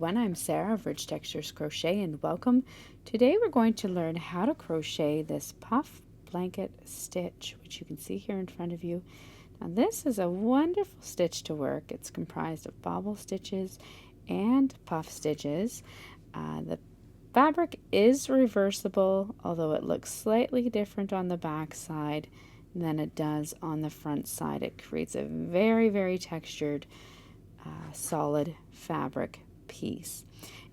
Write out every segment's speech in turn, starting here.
everyone, I'm Sarah of Rich Textures Crochet and welcome. Today we're going to learn how to crochet this puff blanket stitch, which you can see here in front of you. Now this is a wonderful stitch to work. It's comprised of bobble stitches and puff stitches. The fabric is reversible, although it looks slightly different on the back side than it does on the front side. It creates a very textured solid fabric piece.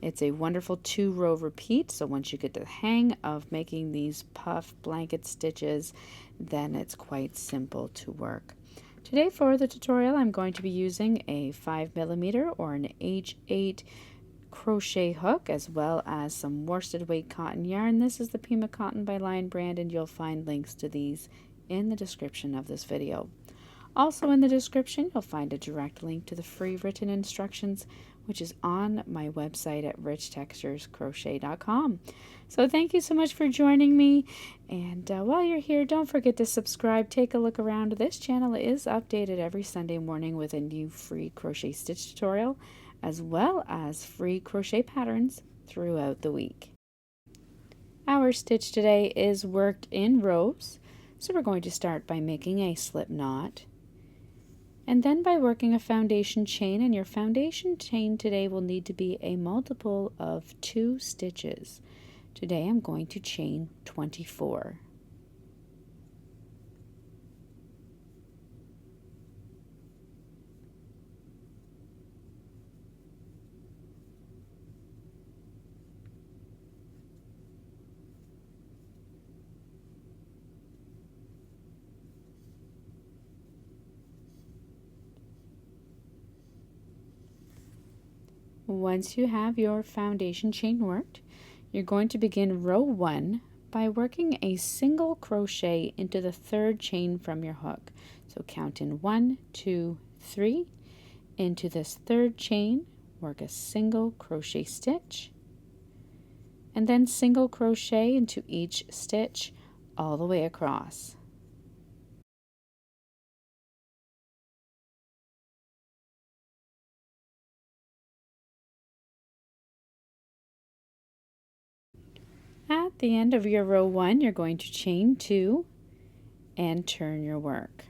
It's a wonderful 2-row repeat, so once you get the hang of making these puff blanket stitches, then it's quite simple to work. Today for the tutorial I'm going to be using a 5mm or an H8 crochet hook, as well as some worsted weight cotton yarn. This is the Pima Cotton by Lion brand, and you'll find links to these in the description of this video. Also in the description, you'll find a direct link to the free written instructions, which is on my website at richtexturescrochet.com. So thank you so much for joining me. And while you're here, don't forget to subscribe. Take a look around. This channel is updated every Sunday morning with a new free crochet stitch tutorial, as well as free crochet patterns throughout the week. Our stitch today is worked in rows. So we're going to start by making a slip knot, and then by working a foundation chain, and your foundation chain today will need to be a multiple of 2 stitches. Today I'm going to chain 24. Once you have your foundation chain worked, you're going to begin row 1 by working a single crochet into the 3rd chain from your hook. So count in 1, 2, 3. Into this 3rd chain, work a single crochet stitch, and then single crochet into each stitch all the way across. At the end of your row 1, you're going to chain 2 and turn your work.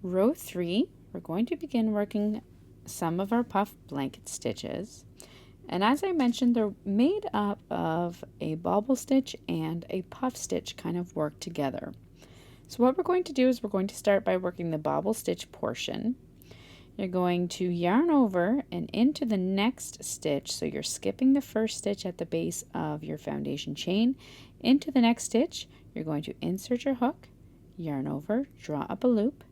Row 3, we're going to begin working some of our puff blanket stitches. And as I mentioned, they're made up of a bobble stitch and a puff stitch kind of work together. So what we're going to do is we're going to start by working the bobble stitch portion. You're going to yarn over and into the next stitch, so you're skipping the first stitch at the base of your foundation chain. Into the next stitch, you're going to insert your hook, yarn over, draw up a loop,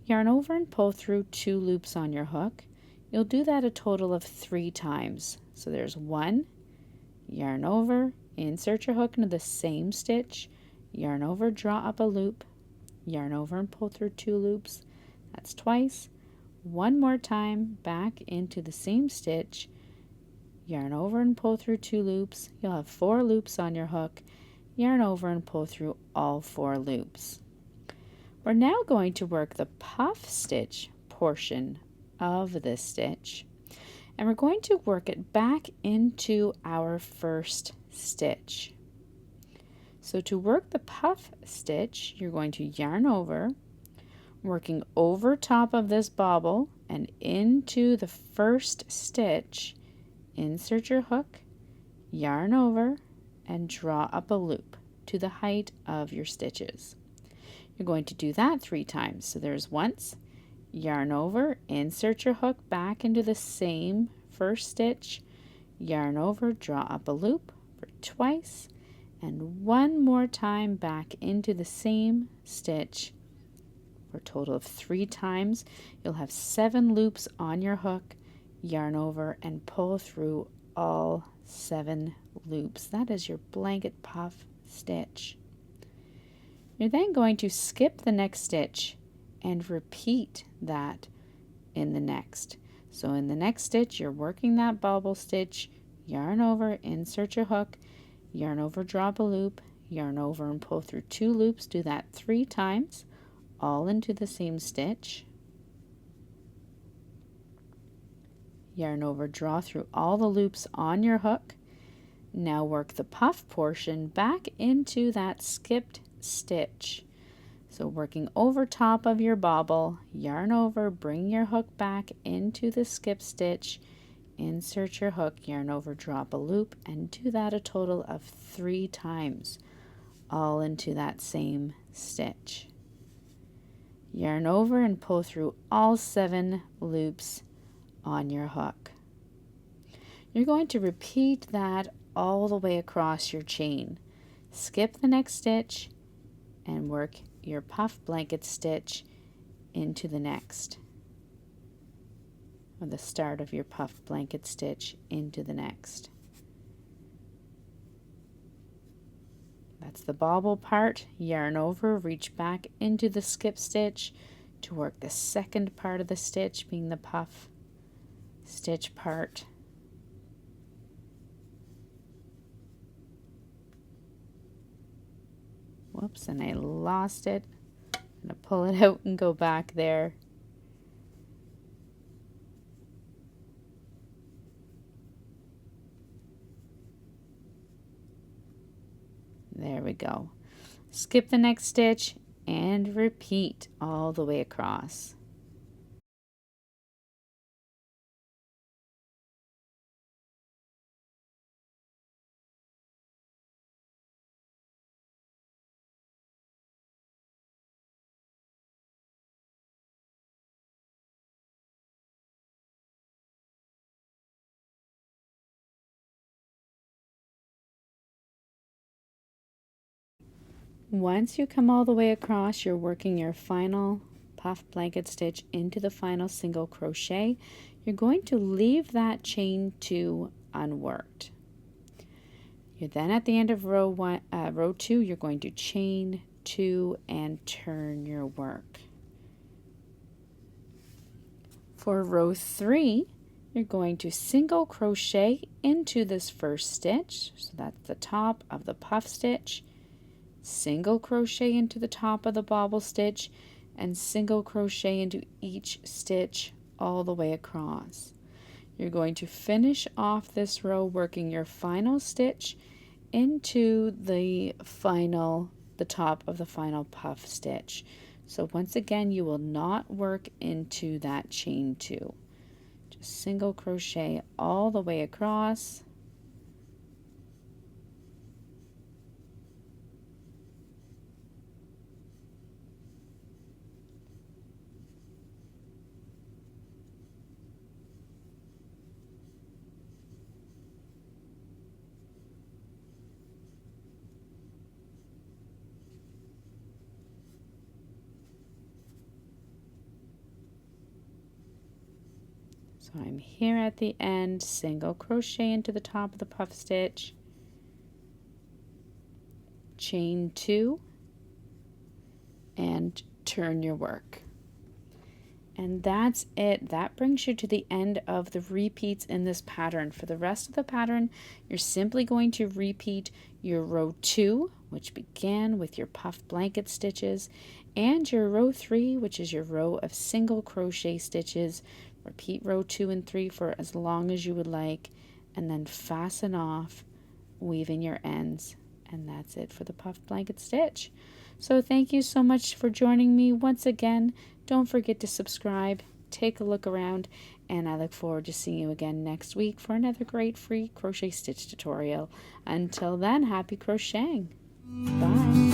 yarn over and pull through 2 loops on your hook. You'll do that a total of 3 times. So there's 1, yarn over, insert your hook into the same stitch, yarn over, draw up a loop, yarn over and pull through 2 loops. That's twice. 1 more time, back into the same stitch, yarn over and pull through 2 loops. You'll have 4 loops on your hook, yarn over and pull through all 4 loops. We're now going to work the puff stitch portion of this stitch, and we're going to work it back into our first stitch. So to work the puff stitch, you're going to yarn over, working over top of this bobble and into the first stitch, insert your hook, yarn over, and draw up a loop to the height of your stitches. You're going to do that 3 times. So there's once, yarn over, insert your hook back into the same first stitch, yarn over, draw up a loop for twice, and 1 more time back into the same stitch for a total of 3 times. You'll have 7 loops on your hook, yarn over and pull through all 7 loops. That is your blanket puff stitch. You're then going to skip the next stitch and repeat that in the next. So in the next stitch, you're working that bobble stitch, yarn over, insert your hook, yarn over, drop a loop, yarn over and pull through 2 loops. Do that 3 times, all into the same stitch. yarn over, draw through all the loops on your hook. Now work the puff portion back into that skipped stitch. So working over top of your bobble, yarn over, bring your hook back into the skip stitch, insert your hook, yarn over, drop a loop, and do that a total of 3 times, all into that same stitch. Yarn over and pull through all 7 loops on your hook. You're going to repeat that all the way across your chain. Skip the next stitch and work your puff blanket stitch into the next, or the start of your puff blanket stitch into the next. That's the bobble part. Yarn over, reach back into the skip stitch to work the second part of the stitch, being the puff stitch part. Whoops, and I lost it. I'm going to pull it out and go back there. There we go. Skip the next stitch and repeat all the way across. Once you come all the way across, you're working your final puff blanket stitch into the final single crochet. You're going to leave that chain 2 unworked. You're then at the end of row 2, you're going to chain 2 and turn your work. For row 3, you're going to single crochet into this first stitch, so that's the top of the puff stitch, single crochet into the top of the bobble stitch, and single crochet into each stitch all the way across. You're going to finish off this row working your final stitch into the top of the final puff stitch. So once again, you will not work into that chain 2. Just single crochet all the way across. So I'm here at the end, single crochet into the top of the puff stitch, chain 2, and turn your work. And that's it. That brings you to the end of the repeats in this pattern. For the rest of the pattern, you're simply going to repeat your row 2, which began with your puff blanket stitches, and your row 3, which is your row of single crochet stitches. Repeat row 2 and 3 for as long as you would like, and then fasten off, weaving your ends. And that's it for the puff blanket stitch. So thank you so much for joining me once again. Don't forget to subscribe, take a look around, and I look forward to seeing you again next week for another great free crochet stitch tutorial. Until then, happy crocheting. Bye.